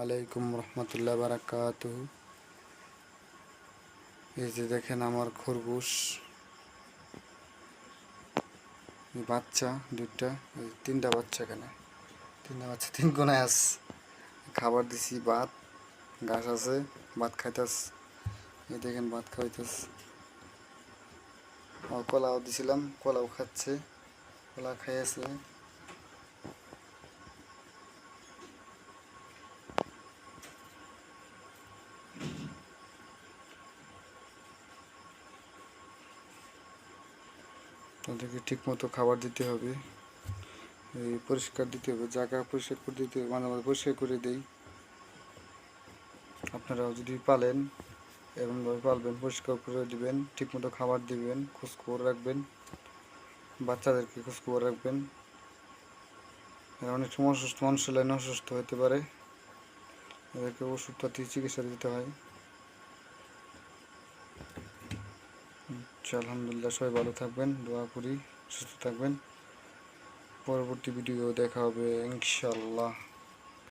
আলাইকুম রহমতুল্লাহ বারাকাতুহু। এই যে দেখেন আমার খরগোশ বাচ্চা দুইটা, তিনটা বাচ্চা, এখানে তিনটা বাচ্চা, তিন কোনায় আস। খাবার দিছি, ভাত, ঘাস আছে, ভাত খাইতাস। এই দেখেন ভাত খাইতাস। কলাও দিছিলাম, কলাও খাচ্ছে, কলা খাইয়াছে। তাদেরকে ঠিক মতো খাবার দিতে হবে, এই পরিষ্কার দিতে হবে, জায়গা পরিষ্কার করে দিতে হবে, মাঝে মাঝে পরিষ্কার করে দেই। আপনারাও যদি পালেন এমনভাবে পালবেন, পরিষ্কার করে দিবেন, ঠিক মতো খাবার দিবেন, খোঁজখবর রাখবেন, বাচ্চাদেরকে খোঁজখবর রাখবেন। অনেক সময় অসুস্থ মানুষ লাইনে অসুস্থ হতে পারে, এদেরকে ওষুধপাতি চিকিৎসা দিতে হয়। আলহামদুলিল্লাহ, সবাই ভালো থাকবেন, দোয়া করি সুস্থ থাকবেন। পরবর্তী ভিডিও দেখা হবে ইনশাল্লাহ।